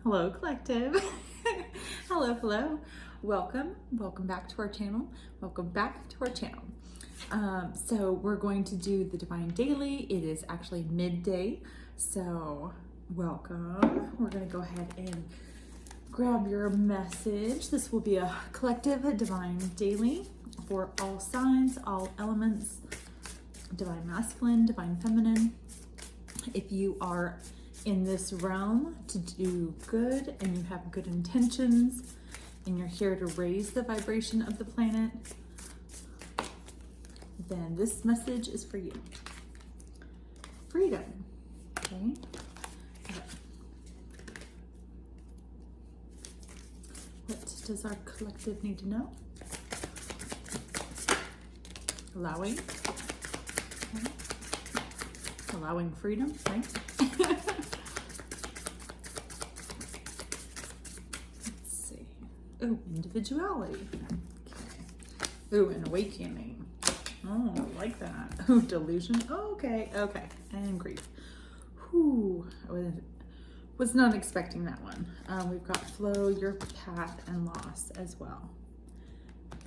Hello, collective. Hello. Welcome back to our channel. So we're going to do the Divine Daily. It is actually midday, so welcome. We're going to go ahead and grab your message. This will be a collective Divine Daily for all signs, all elements, Divine Masculine, Divine Feminine. If you are in this realm to do good and you have good intentions and you're here to raise the vibration of the planet, then this message is for you. Freedom. Okay. What does our collective need to know? Allowing. Okay. Allowing freedom, right? Oh, individuality. Okay. Oh, and awakening. Oh, I like that. Oh, delusion. Oh, okay. And grief. Whew. I was not expecting that one. We've got flow, your path, and loss as well.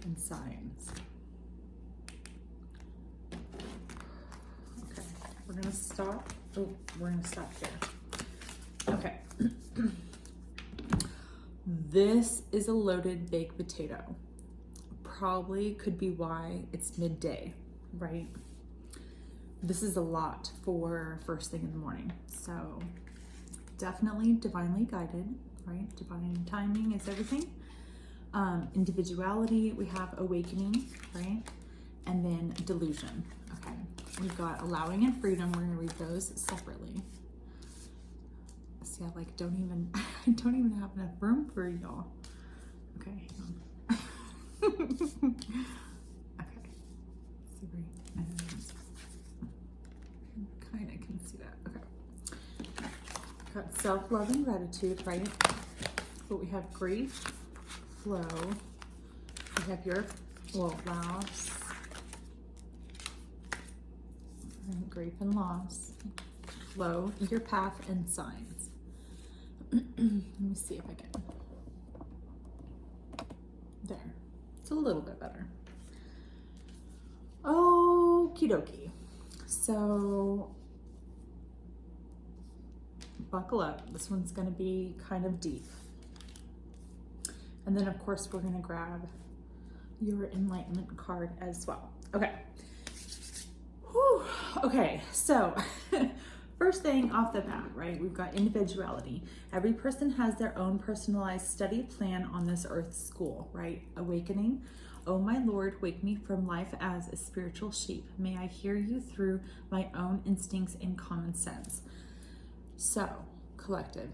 And signs. Okay. We're going to stop. Oh, we're going to stop here. Okay. This is a loaded baked potato. Probably could be why it's midday, right? This is a lot for first thing in the morning. So definitely divinely guided, right? Divine timing is everything. Individuality, we have awakening, right? And then delusion, okay? We've got allowing and freedom. We're gonna read those separately. See, I don't even have enough room for y'all. Okay, hang on. Okay. See where kind of can see that. Okay. Got self-love and gratitude, right? But we have grief, flow. We have your loss. And grief and loss. Flow, your path, and signs. Let me see if I can. There. It's a little bit better. Okie dokie. So, buckle up. This one's going to be kind of deep. And then, of course, we're going to grab your enlightenment card as well. Okay. Whew. Okay, so first thing off the bat, right, we've got individuality. Every person has their own personalized study plan on this earth school, right? Awakening. Oh my Lord, wake me from life as a spiritual sheep. May I hear you through my own instincts and common sense. So, collective,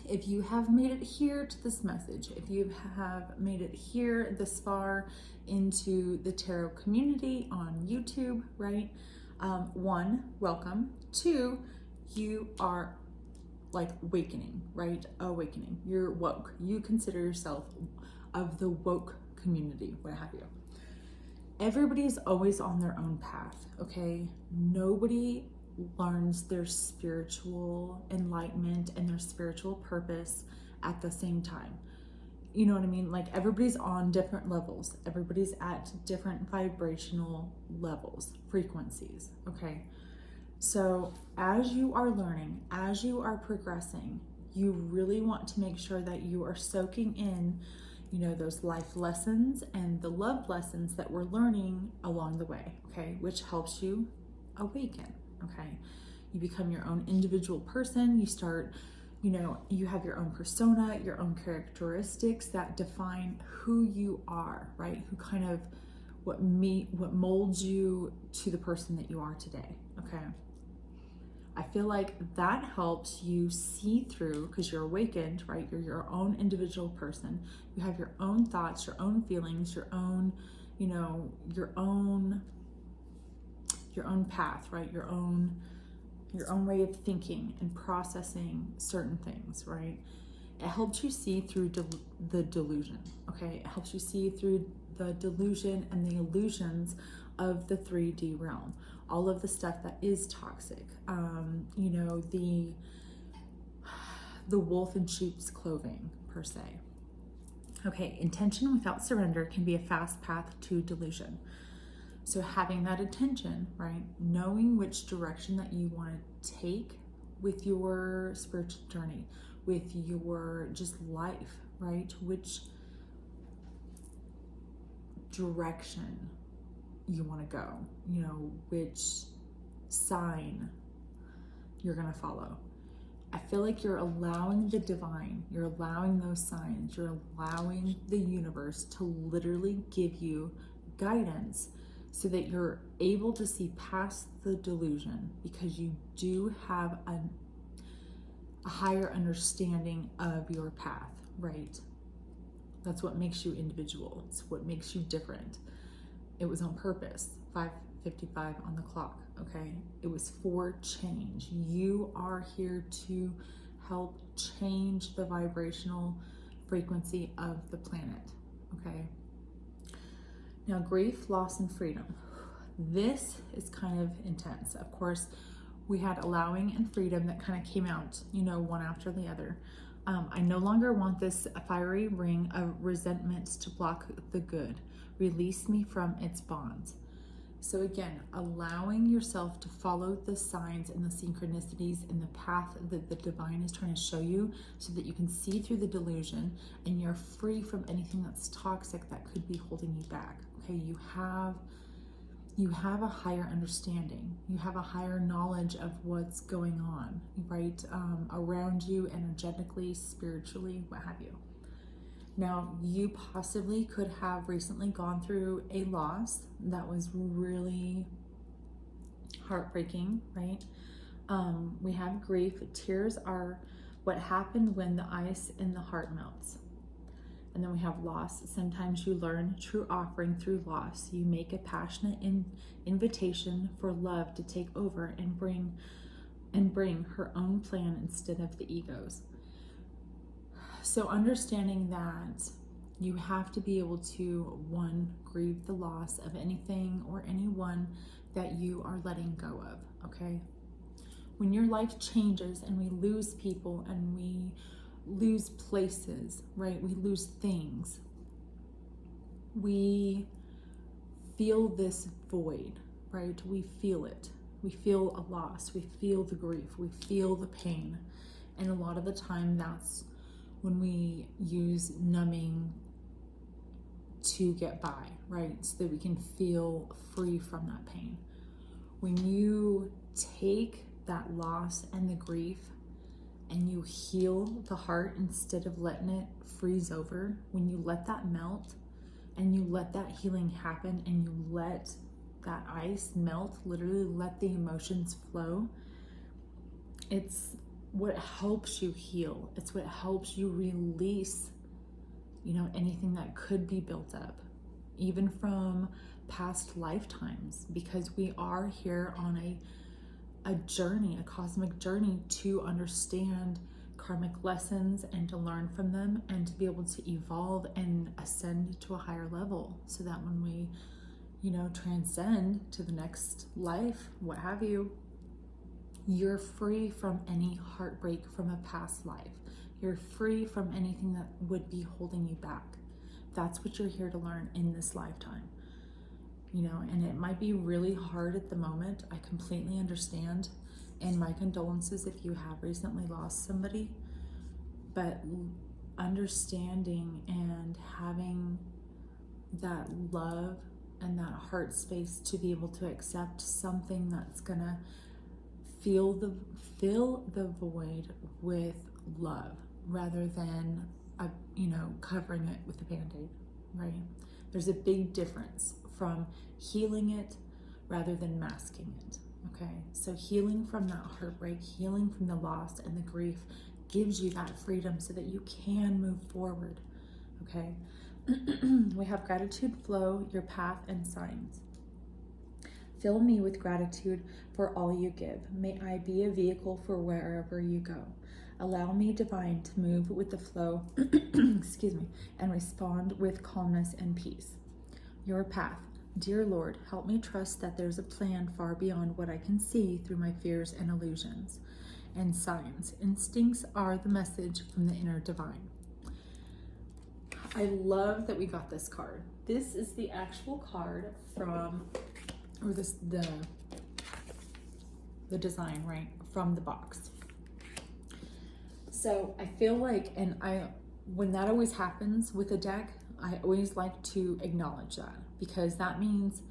if you have made it here to this message, if you have made it here this far into the tarot community on YouTube, right? One, welcome. Two, you are awakening, right? Awakening. You're woke. You consider yourself of the woke community, what have you. Everybody's always on their own path, okay? Nobody learns their spiritual enlightenment and their spiritual purpose at the same time. You know what I mean? Everybody's on different levels. Everybody's at different vibrational levels, frequencies, okay? So as you are learning, as you are progressing, you really want to make sure that you are soaking in, those life lessons and the love lessons that we're learning along the way, okay? Which helps you awaken, okay? You become your own individual person. You start, you have your own persona, your own characteristics that define who you are, right? Who kind of, what molds you to the person that you are today, okay? I feel like that helps you see through, because you're awakened, right? You're your own individual person. You have your own thoughts, your own feelings, your own, your own path, right? Your own way of thinking and processing certain things, right? It helps you see through the delusion, okay? It helps you see through the delusion and the illusions of the 3D realm. All of the stuff that is toxic, the wolf in sheep's clothing, per se. Okay, intention without surrender can be a fast path to delusion. So having that intention, right, knowing which direction that you want to take with your spiritual journey, with your just life, right, which direction you want to go, you know, which sign you're going to follow. I feel like you're allowing the divine, you're allowing those signs, you're allowing the universe to literally give you guidance so that you're able to see past the delusion, because you do have a higher understanding of your path, right? That's what makes you individual. It's what makes you different. It was on purpose. 5:55 on the clock, okay? It was for change. You are here to help change the vibrational frequency of the planet, okay? Now, grief, loss, and freedom. This is kind of intense. Of course, we had allowing and freedom that kind of came out, you know, one after the other. I no longer want this fiery ring of resentment to block the good. Release me from its bonds. So again, allowing yourself to follow the signs and the synchronicities and the path that the divine is trying to show you, so that you can see through the delusion and you're free from anything that's toxic that could be holding you back. Okay, you have a higher understanding. You have a higher knowledge of what's going on, right? Around you, energetically, spiritually, what have you. Now, you possibly could have recently gone through a loss that was really heartbreaking, right? We have grief. Tears are what happened when the ice in the heart melts. And then we have loss. Sometimes you learn true offering through loss. You make a passionate invitation for love to take over and bring her own plan instead of the ego's. So understanding that you have to be able to, one, grieve the loss of anything or anyone that you are letting go of, okay? When your life changes and we lose people and we lose places, right? We lose things. We feel this void, right? We feel it. We feel a loss. We feel the grief. We feel the pain. And a lot of the time that's when we use numbing to get by, right? So that we can feel free from that pain. When you take that loss and the grief and you heal the heart instead of letting it freeze over, when you let that melt and you let that healing happen and you let that ice melt, literally let the emotions flow, it's what helps you heal. It's what helps you release, you know, anything that could be built up, even from past lifetimes, because we are here on a journey, a cosmic journey, to understand karmic lessons and to learn from them and to be able to evolve and ascend to a higher level, so that when we, you know, transcend to the next life, what have you, you're free from any heartbreak from a past life. You're free from anything that would be holding you back. That's what you're here to learn in this lifetime. You know, and it might be really hard at the moment. I completely understand. And my condolences if you have recently lost somebody. But understanding and having that love and that heart space to be able to accept something that's gonna fill the void with love, rather than covering it with a band-aid, right? There's a big difference from healing it rather than masking it, okay? So healing from that heartbreak, healing from the loss and the grief gives you that freedom so that you can move forward, okay? We have gratitude flow, your path, and signs. Fill me with gratitude for all you give. May I be a vehicle for wherever you go. Allow me, divine, to move with the flow, excuse me, and respond with calmness and peace. Your path. Dear Lord, help me trust that there's a plan far beyond what I can see through my fears and illusions. and signs. Instincts are the message from the inner divine. I love that we got this card. This is the actual card from, or this the design, right, from the box. So I feel like, when that always happens with a deck, I always like to acknowledge that, because that means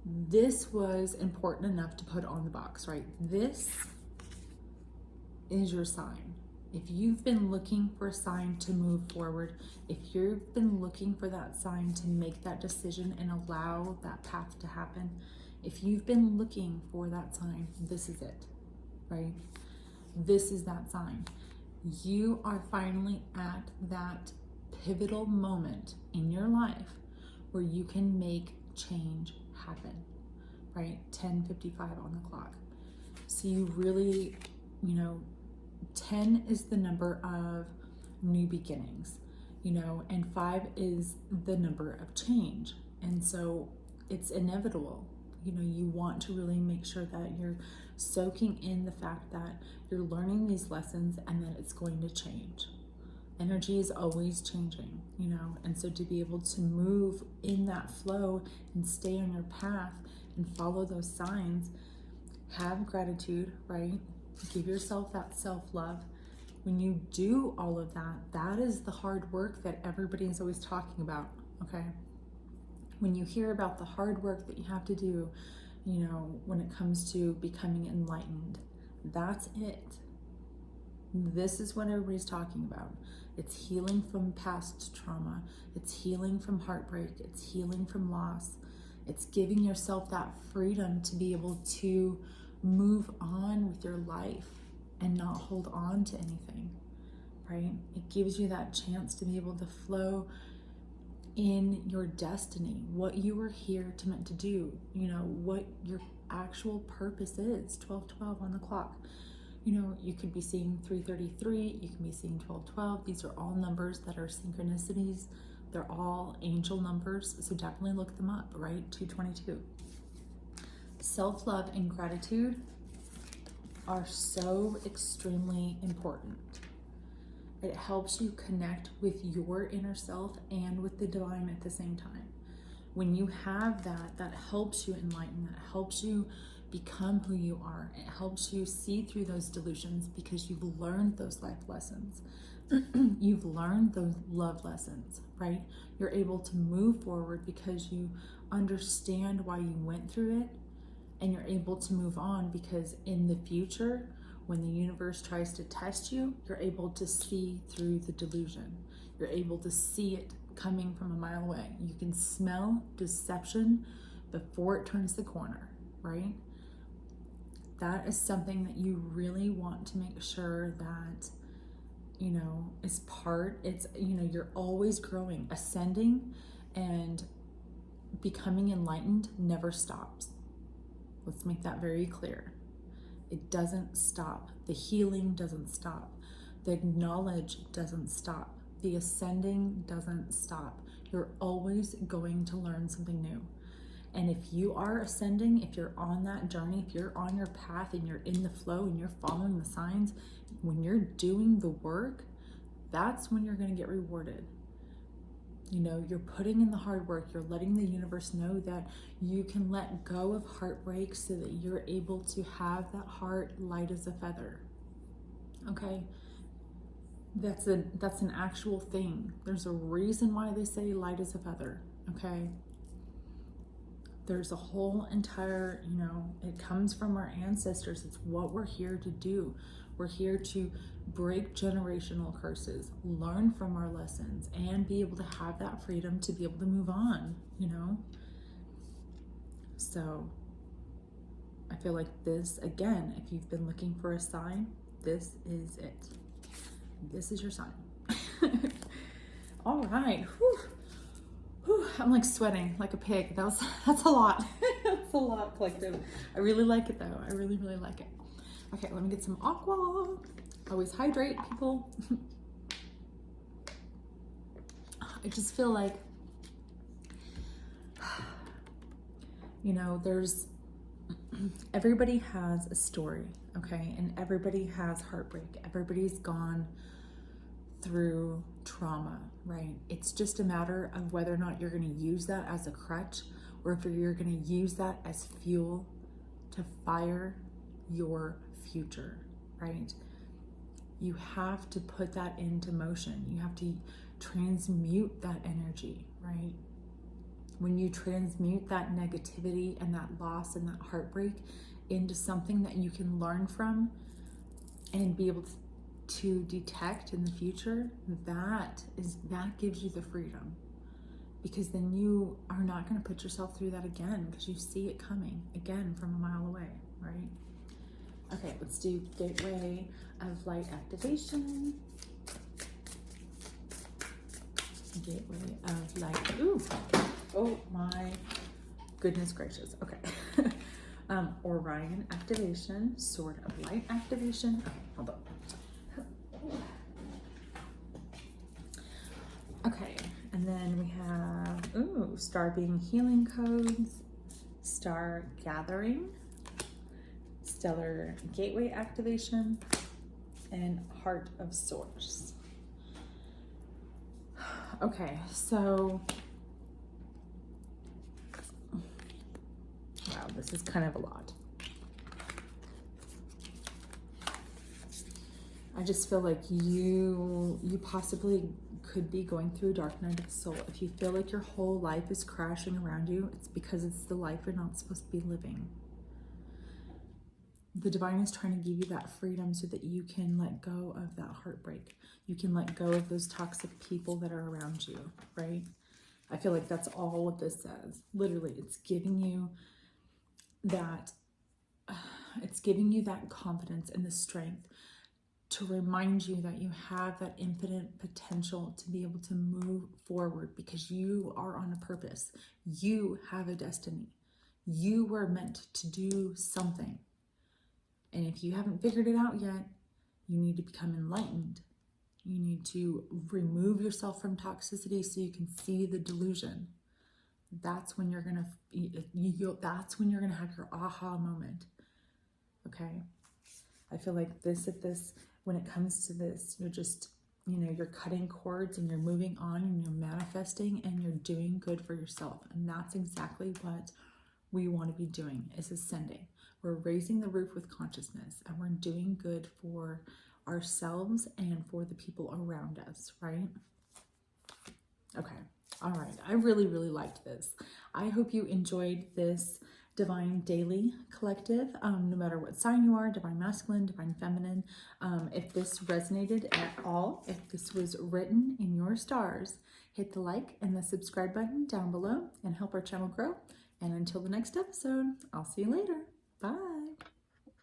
this was important enough to put on the box, right? This is your sign. If you've been looking for a sign to move forward, if you've been looking for that sign to make that decision and allow that path to happen, if you've been looking for that sign, this is it, right? This is that sign. You are finally at that pivotal moment in your life where you can make change happen, right? 10:55 on the clock. So you really, 10 is the number of new beginnings, and 5 is the number of change. And so it's inevitable. You want to really make sure that you're soaking in the fact that you're learning these lessons and that it's going to change. Energy is always changing, and so to be able to move in that flow and stay on your path and follow those signs, have gratitude, right? Give yourself that self-love. When you do all of that, that is the hard work that everybody is always talking about, okay? When you hear about the hard work that you have to do, when it comes to becoming enlightened, that's it. This is what everybody's talking about. It's healing from past trauma. It's healing from heartbreak. It's healing from loss. It's giving yourself that freedom to be able to move on with your life and not hold on to anything, right? It gives you that chance to be able to flow in your destiny, what you were here to meant to do, what your actual purpose is. 12:12 on the clock. You could be seeing 3:33, you can be seeing 12:12. These are all numbers that are synchronicities. They're all angel numbers, so definitely look them up, right? 222. Self-love and gratitude are so extremely important. It helps you connect with your inner self and with the divine at the same time. When you have that, that helps you enlighten, that helps you become who you are. It helps you see through those delusions because you've learned those life lessons. You've learned those love lessons, right? You're able to move forward because you understand why you went through it, and you're able to move on because in the future, when the universe tries to test you, you're able to see through the delusion. You're able to see it coming from a mile away. You can smell deception before it turns the corner, right? That is something that you really want to make sure that, is part. It's, you're always growing. Ascending and becoming enlightened never stops. Let's make that very clear. It doesn't stop. The healing doesn't stop. The knowledge doesn't stop. The ascending doesn't stop. You're always going to learn something new. And if you are ascending, if you're on that journey, if you're on your path and you're in the flow and you're following the signs, when you're doing the work, that's when you're going to get rewarded. You're putting in the hard work. You're letting the universe know that you can let go of heartbreak so that you're able to have that heart light as a feather. Okay? That's an actual thing. There's a reason why they say light as a feather. Okay? There's a whole entire, it comes from our ancestors. It's what we're here to do. We're here to break generational curses, learn from our lessons, and be able to have that freedom to be able to move on, So I feel like this, again, if you've been looking for a sign, this is it. This is your sign. All right. Whew. Whew. I'm like sweating like a pig. That's a lot. That's a lot, collective. I really like it though. I really, really like it. Okay, let me get some aqua. Always hydrate, people. I just feel like, everybody has a story, okay? And everybody has heartbreak. Everybody's gone through trauma, right? It's just a matter of whether or not you're going to use that as a crutch, or if you're going to use that as fuel to fire your future, right? You have to put that into motion. You have to transmute that energy, right? When you transmute that negativity and that loss and that heartbreak into something that you can learn from and be able to detect in the future, that gives you the freedom, because then you are not going to put yourself through that again, because you see it coming again from a mile away, right? Okay, let's do gateway of light activation. Gateway of light. Ooh. Oh my goodness gracious. Okay. Orion activation, sword of light activation. Okay, hold on. Okay, and then we have, star being healing codes, star gathering, stellar gateway activation, and heart of source. Okay, so, wow, this is kind of a lot. I just feel like you possibly could be going through a dark night of the soul. If you feel like your whole life is crashing around you, it's because it's the life you're not supposed to be living. The divine is trying to give you that freedom so that you can let go of that heartbreak. You can let go of those toxic people that are around you, right? I feel like that's all what this says. Literally, it's giving you that confidence and the strength to remind you that you have that infinite potential to be able to move forward, because you are on a purpose. You have a destiny. You were meant to do something. And if you haven't figured it out yet, you need to become enlightened. You need to remove yourself from toxicity so you can see the delusion. That's when you're gonna have your aha moment. Okay? I feel like when it comes to this, you're just, you're cutting cords and you're moving on and you're manifesting and you're doing good for yourself. And that's exactly what we want to be doing, is ascending. We're raising the roof with consciousness, and we're doing good for ourselves and for the people around us, right? Okay. All right. I really, really liked this. I hope you enjoyed this Divine Daily Collective, no matter what sign you are, divine masculine, divine feminine. If this resonated at all, if this was written in your stars, hit the like and the subscribe button down below and help our channel grow. And until the next episode, I'll see you later. Bye.